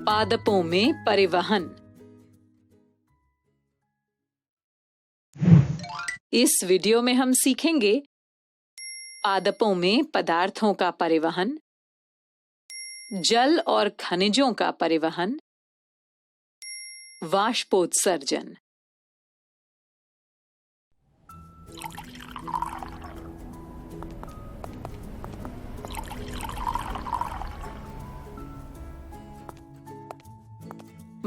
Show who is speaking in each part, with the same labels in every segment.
Speaker 1: पादपों में परिवहन। इस वीडियो में हम सीखेंगे पादपों में पदार्थों का परिवहन, जल और खनिजों का परिवहन, वाष्पोत्सर्जन।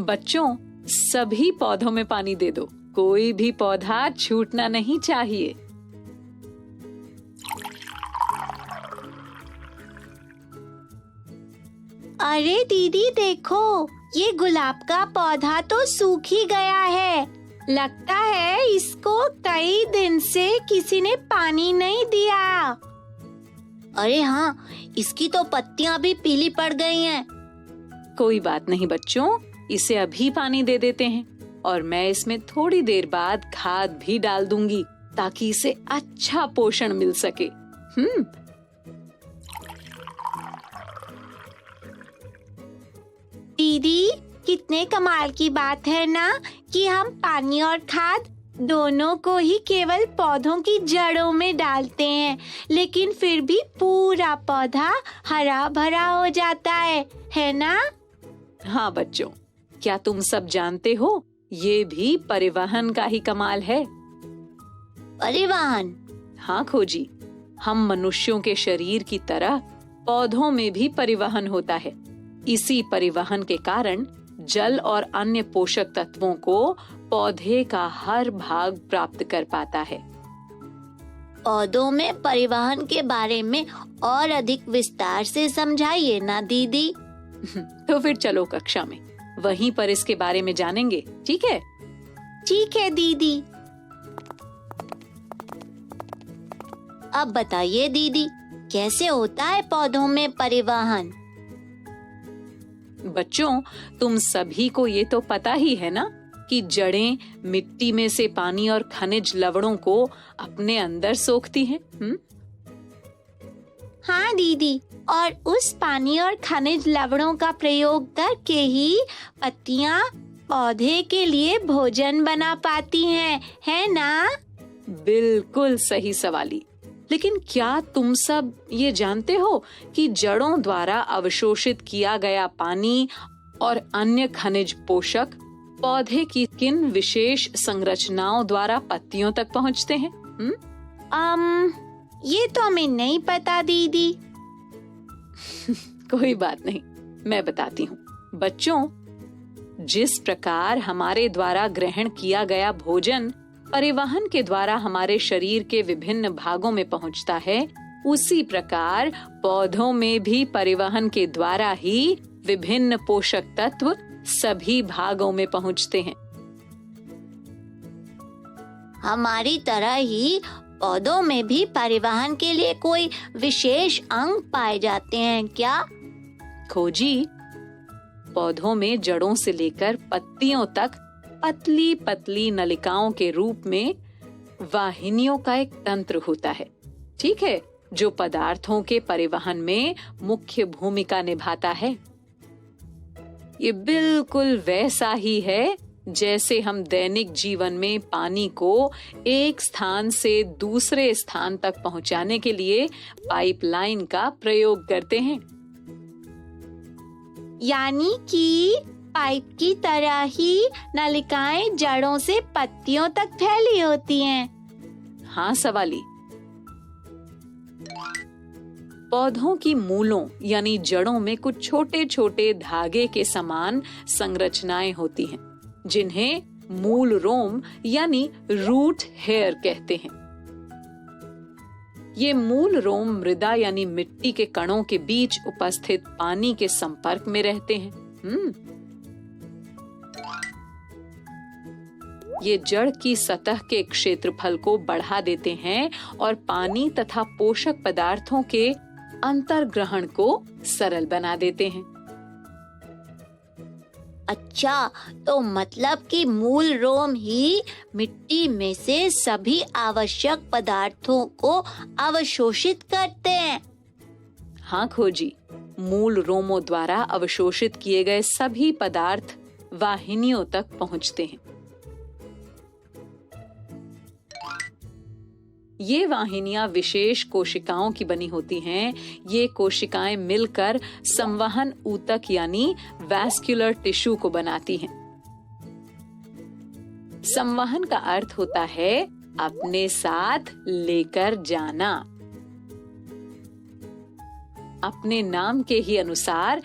Speaker 1: बच्चों, सभी पौधों में पानी दे दो, कोई भी पौधा छूटना नहीं चाहिए।
Speaker 2: अरे दीदी देखो, ये गुलाब का पौधा तो सूख ही गया है। लगता है इसको कई दिन से किसी ने पानी नहीं दिया। अरे हाँ, इसकी तो पत्तियां भी पीली पड़ गई हैं।
Speaker 1: कोई बात नहीं बच्चों, इसे अभी पानी दे देते हैं और मैं इसमें थोड़ी देर बाद खाद भी डाल दूंगी ताकि इसे अच्छा पोषण मिल सके।
Speaker 2: दीदी, कितने कमाल की बात है ना कि हम पानी और खाद दोनों को ही केवल पौधों की जड़ों में डालते हैं, लेकिन फिर भी पूरा पौधा हरा भरा हो जाता है ना?
Speaker 1: हाँ बच्चों, क्या तुम सब जानते हो, ये भी परिवहन का ही कमाल है।
Speaker 2: परिवहन?
Speaker 1: हाँ खोजी, हम मनुष्यों के शरीर की तरह पौधों में भी परिवहन होता है। इसी परिवहन के कारण जल और अन्य पोषक तत्वों को पौधे का हर भाग प्राप्त कर पाता है।
Speaker 2: पौधों में परिवहन के बारे में और अधिक विस्तार से समझाइए ना दीदी।
Speaker 1: तो फिर चलो कक्षा में, वहीं पर इसके बारे में जानेंगे, ठीक है?
Speaker 2: ठीक है दीदी। अब बताइए दीदी, कैसे होता है पौधों में परिवहन?
Speaker 1: बच्चों, तुम सभी को ये तो पता ही है ना कि जड़ें मिट्टी में से पानी और खनिज लवणों को अपने अंदर सोखती हैं।
Speaker 2: हाँ दीदी, और उस पानी और खनिज लवणों का प्रयोग करके ही पत्तियां पौधे के लिए भोजन बना पाती हैं, है ना?
Speaker 1: बिल्कुल सही सवाली। लेकिन क्या तुम सब ये जानते हो कि जड़ों द्वारा अवशोषित किया गया पानी और अन्य खनिज पोषक पौधे की किन विशेष संरचनाओं द्वारा पत्तियों तक पहुंचते हैं?
Speaker 2: ये तो हमें नहीं पता दीदी।
Speaker 1: कोई बात नहीं, मैं बताती हूँ। बच्चों, जिस प्रकार हमारे द्वारा ग्रहण किया गया भोजन परिवहन के द्वारा हमारे शरीर के विभिन्न भागों में पहुंचता है, उसी प्रकार पौधों में भी परिवहन के द्वारा ही विभिन्न पोषक तत्व सभी भागों में पहुंचते हैं।
Speaker 2: हमारी तरह ही पौधों में भी परिवहन के लिए कोई विशेष अंग पाए जाते हैं क्या?
Speaker 1: खोजी, पौधों में जड़ों से लेकर पत्तियों तक पतली पतली नलिकाओं के रूप में वाहिनियों का एक तंत्र होता है, ठीक है, जो पदार्थों के परिवहन में मुख्य भूमिका निभाता है। ये बिल्कुल वैसा ही है जैसे हम दैनिक जीवन में पानी को एक स्थान से दूसरे स्थान तक पहुंचाने के लिए पाइपलाइन का प्रयोग करते हैं।
Speaker 2: यानी कि पाइप की तरह ही नलिकाएं जड़ों से पत्तियों तक फैली होती हैं।
Speaker 1: हाँ सवाली। पौधों की मूलों यानी जड़ों में कुछ छोटे छोटे धागे के समान संरचनाएं होती हैं, जिन्हें मूल रोम यानी रूट हेयर कहते हैं। ये मूल रोम मृदा यानी मिट्टी के कणों के बीच उपस्थित पानी के संपर्क में रहते हैं। ये जड़ की सतह के क्षेत्रफल को बढ़ा देते हैं और पानी तथा पोषक पदार्थों के अंतर्ग्रहण को सरल बना देते हैं।
Speaker 2: अच्छा, तो मतलब कि मूल रोम ही मिट्टी में से सभी आवश्यक पदार्थों को अवशोषित करते हैं।
Speaker 1: हाँ खोजी, मूल रोमों द्वारा अवशोषित किए गए सभी पदार्थ वाहिनियों तक पहुंचते हैं। ये वाहिनियां विशेष कोशिकाओं की बनी होती हैं। ये कोशिकाएं मिलकर संवहन ऊतक यानी वैस्कुलर टिश्यू को बनाती हैं। संवहन का अर्थ होता है अपने साथ लेकर जाना। अपने नाम के ही अनुसार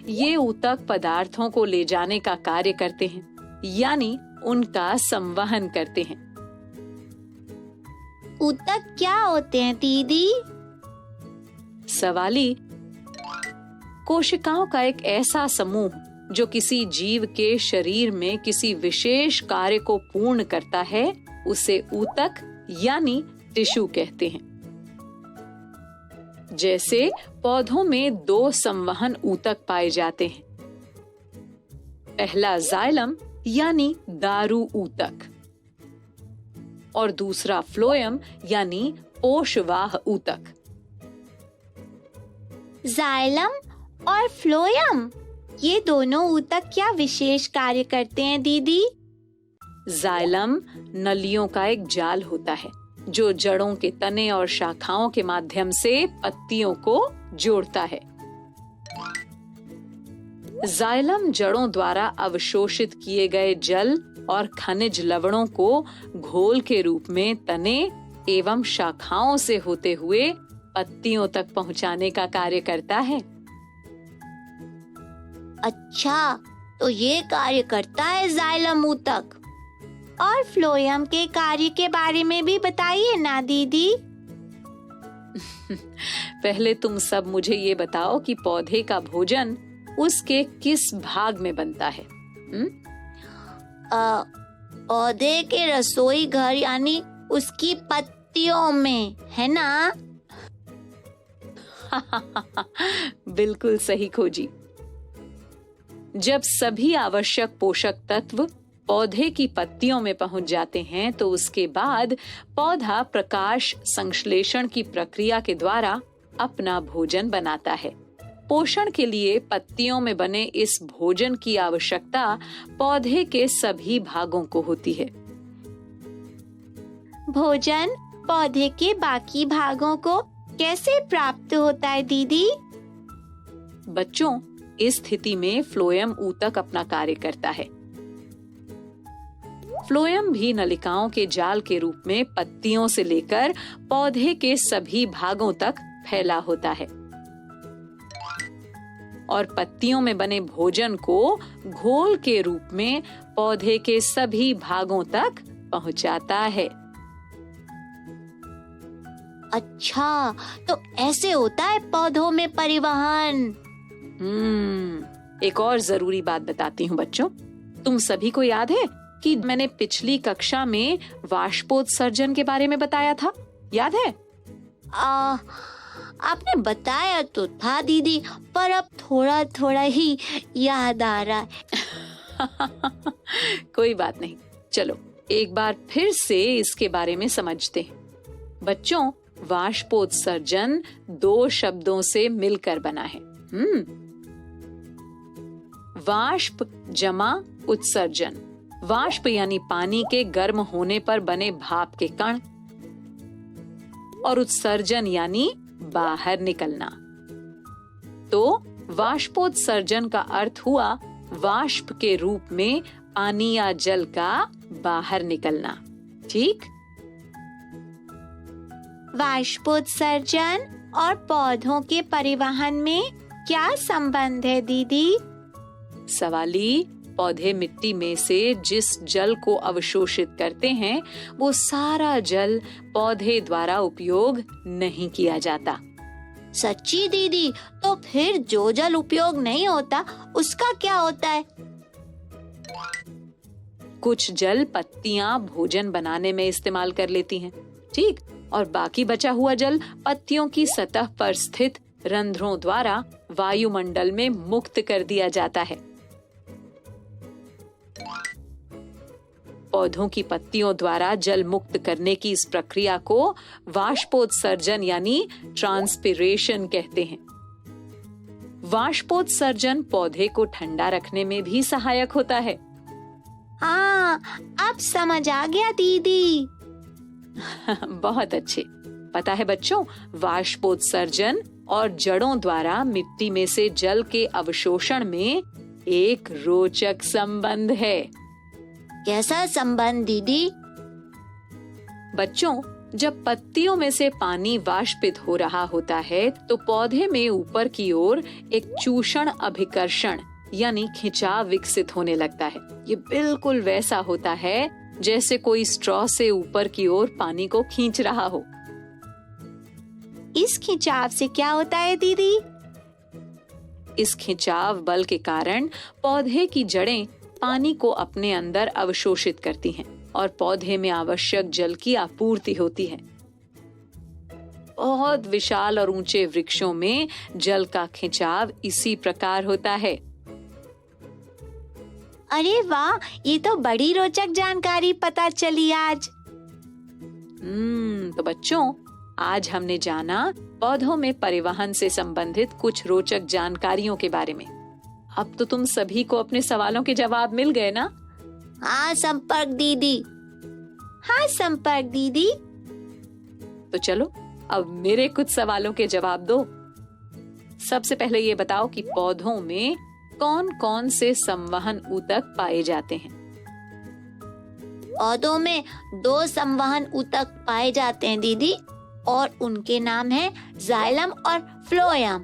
Speaker 1: ये ऊतक पदार्थों को ले जाने का कार्य करते हैं, यानी उनका संवहन करते हैं।
Speaker 2: ऊतक क्या होते हैं दीदी?
Speaker 1: सवाली, कोशिकाओं का एक ऐसा समूह जो किसी जीव के शरीर में किसी विशेष कार्य को पूर्ण करता है, उसे ऊतक यानी टिश्यू कहते हैं। जैसे पौधों में 2 संवहन ऊतक पाए जाते हैं। पहला जाइलम यानी दारू ऊतक और दूसरा फ्लोएम यानी पोषवाह ऊतक।
Speaker 2: जाइलम और फ्लोएम, ये दोनों ऊतक क्या विशेष कार्य करते हैं दीदी?
Speaker 1: जाइलम नलियों का एक जाल होता है जो जड़ों के तने और शाखाओं के माध्यम से पत्तियों को जोड़ता है। जाइलम जड़ों द्वारा अवशोषित किए गए जल और खनिज लवणों को घोल के रूप में तने एवं शाखाओं से होते हुए पत्तियों तक पहुंचाने का कार्य करता है।
Speaker 2: अच्छा, तो ये कार्य करता है जाइलम ऊतक। और फ्लोएम के कार्य के बारे में भी बताइए ना दीदी।
Speaker 1: पहले तुम सब मुझे ये बताओ कि पौधे का भोजन उसके किस भाग में बनता है?
Speaker 2: पौधे के रसोई घर यानी उसकी पत्तियों में, है ना?
Speaker 1: बिल्कुल सही खोजी। जब सभी आवश्यक पोषक तत्व पौधे की पत्तियों में पहुंच जाते हैं तो उसके बाद पौधा प्रकाश संश्लेषण की प्रक्रिया के द्वारा अपना भोजन बनाता है। पोषण के लिए पत्तियों में बने इस भोजन की आवश्यकता पौधे के सभी भागों को होती है।
Speaker 2: भोजन पौधे के बाकी भागों को कैसे प्राप्त होता है दीदी?
Speaker 1: बच्चों, इस स्थिति में फ्लोएम ऊतक अपना कार्य करता है। फ्लोएम भी नलिकाओं के जाल के रूप में पत्तियों से लेकर पौधे के सभी भागों तक फैला होता है और पत्तियों में बने भोजन को घोल के रूप में पौधे के सभी भागों तक पहुंचाता है।
Speaker 2: अच्छा, तो ऐसे होता है पौधों में परिवहन।
Speaker 1: एक और जरूरी बात बताती हूँ बच्चों। तुम सभी को याद है कि मैंने पिछली कक्षा में वाष्पोत्सर्जन के बारे में बताया था? याद है?
Speaker 2: आपने बताया तो था दीदी, पर अब थोड़ा थोड़ा ही याद आ रहा है।
Speaker 1: कोई बात नहीं, चलो एक बार फिर से इसके बारे में समझते हैं। बच्चों, वाष्पोत्सर्जन 2 शब्दों से मिलकर बना है। वाष्प जमा उत्सर्जन। वाष्प यानी पानी के गर्म होने पर बने भाप के कण और उत्सर्जन यानी बाहर निकलना। तो वाष्पोत्सर्जन का अर्थ हुआ वाष्प के रूप में पानी या जल का बाहर निकलना। ठीक?
Speaker 2: वाष्पोत्सर्जन और पौधों के परिवहन में क्या संबंध है दीदी?
Speaker 1: सवाली, पौधे मिट्टी में से जिस जल को अवशोषित करते हैं वो सारा जल पौधे द्वारा उपयोग नहीं किया जाता।
Speaker 2: सच्ची दीदी? तो फिर जो जल उपयोग नहीं होता उसका क्या होता है?
Speaker 1: कुछ जल पत्तियां भोजन बनाने में इस्तेमाल कर लेती हैं, ठीक, और बाकी बचा हुआ जल पत्तियों की सतह पर स्थित रंध्रों द्वारा वायुमंडल में मुक्त कर दिया जाता है। पौधों की पत्तियों द्वारा जल मुक्त करने की इस प्रक्रिया को वाष्पोत्सर्जन यानी ट्रांसपिरेशन कहते हैं। वाष्पोत्सर्जन पौधे को ठंडा रखने में भी सहायक होता है।
Speaker 2: हाँ, अब समझ आ गया दीदी।
Speaker 1: बहुत अच्छे। पता है बच्चों, वाष्पोत्सर्जन और जड़ों द्वारा मिट्टी में से जल के अवशोषण में एक रोचक संबंध है।
Speaker 2: कैसा संबंध दीदी?
Speaker 1: बच्चों, जब पत्तियों में से पानी वाष्पित हो रहा होता है तो पौधे में ऊपर की ओर एक चूषण अभिकर्षण यानी खिंचाव विकसित होने लगता है। ये बिल्कुल वैसा होता है जैसे कोई स्ट्रॉ से ऊपर की ओर पानी को खींच रहा हो।
Speaker 2: इस खिंचाव से क्या होता है दीदी?
Speaker 1: इस खिंचाव बल के कारण पौधे की जड़ें पानी को अपने अंदर अवशोषित करती हैं और पौधे में आवश्यक जल की आपूर्ति होती है। बहुत विशाल और ऊंचे वृक्षों में जल का खिंचाव इसी प्रकार होता है।
Speaker 2: अरे वाह, ये तो बड़ी रोचक जानकारी पता चली आज।
Speaker 1: तो बच्चों, आज हमने जाना पौधों में परिवहन से संबंधित कुछ रोचक जानकारियों के बारे में। अब तो तुम सभी को अपने सवालों के जवाब मिल गए ना?
Speaker 2: हाँ संपर्क दीदी। हाँ संपर्क दीदी।
Speaker 1: तो चलो अब मेरे कुछ सवालों के जवाब दो। सबसे पहले ये बताओ कि पौधों में कौन कौन से संवहन ऊतक पाए जाते हैं?
Speaker 2: पौधों में 2 संवहन ऊतक पाए जाते हैं दीदी, और उनके नाम हैं जाइलम और फ्लोएम।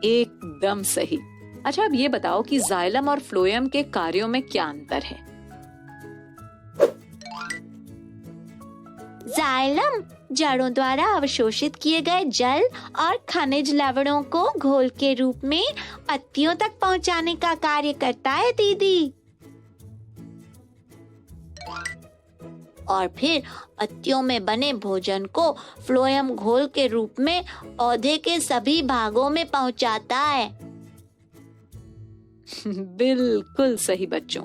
Speaker 1: एकदम सही। अच्छा, अब ये बताओ कि जाइलम और फ्लोएम के कार्यों में क्या अंतर है?
Speaker 2: जाइलम जड़ों द्वारा अवशोषित किए गए जल और खनिज लवणों को घोल के रूप में पत्तियों तक पहुंचाने का कार्य करता है दीदी। और फिर पत्तियों में बने भोजन को फ्लोएम घोल के रूप में पौधे के सभी भागों में पहुंचाता है।
Speaker 1: बिल्कुल सही बच्चों,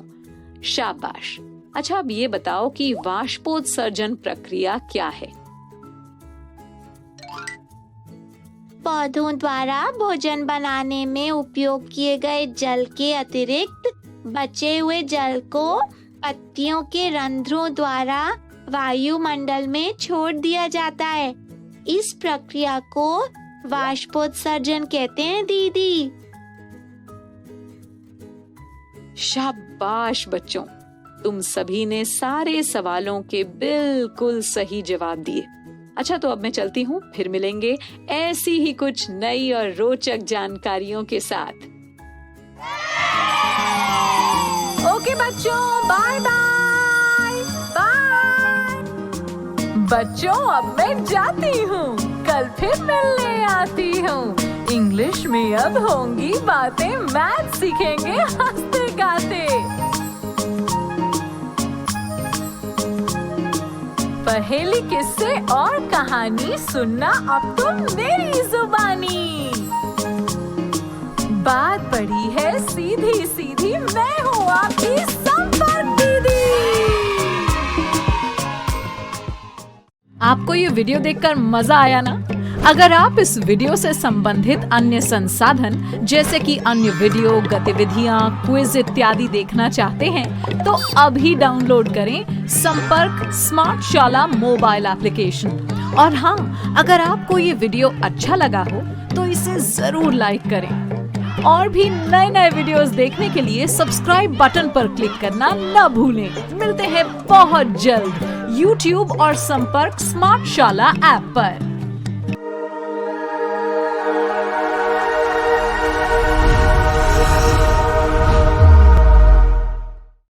Speaker 1: शाबाश। अच्छा, अब ये बताओ कि वाष्पोत्सर्जन प्रक्रिया क्या है?
Speaker 2: पौधों द्वारा भोजन बनाने में उपयोग किए गए जल के अतिरिक्त बचे हुए जल को पत्तियों के रंध्रों द्वारा वायुमंडल में छोड़ दिया जाता है। इस प्रक्रिया को वाष्पोत्सर्जन कहते हैं दीदी।
Speaker 1: शाबाश बच्चों, तुम सभी ने सारे सवालों के बिल्कुल सही जवाब दिए। अच्छा, तो अब मैं चलती हूँ, फिर मिलेंगे ऐसी ही कुछ नई और रोचक जानकारियों के साथ। ओके बच्चों, बाय बाय बाय। बच्चों, अब मैं जाती हूँ, कल फिर मिलने आती हूँ। इंग्लिश में अब होंगी बातें, मैथ सीखेंगे हंसते गाते। पहेली, किस्से और कहानी सुनना अब तुम मेरी जुबानी। बात पड़ी है सीधी सीधी, मैं हूँ आपकी संपर्क दीदी। आपको ये वीडियो देखकर मजा आया ना? अगर आप इस वीडियो से संबंधित अन्य संसाधन जैसे कि अन्य वीडियो, गतिविधियां, क्विज इत्यादि देखना चाहते हैं तो अभी डाउनलोड करें संपर्क स्मार्ट शाला मोबाइल एप्लीकेशन। और हाँ, अगर आपको ये वीडियो अच्छा लगा हो तो इसे जरूर लाइक करें। और भी नए नए वीडियोस देखने के लिए सब्सक्राइब बटन पर क्लिक करना न भूलें। मिलते हैं बहुत जल्द YouTube और संपर्क स्मार्ट शाला ऐप पर।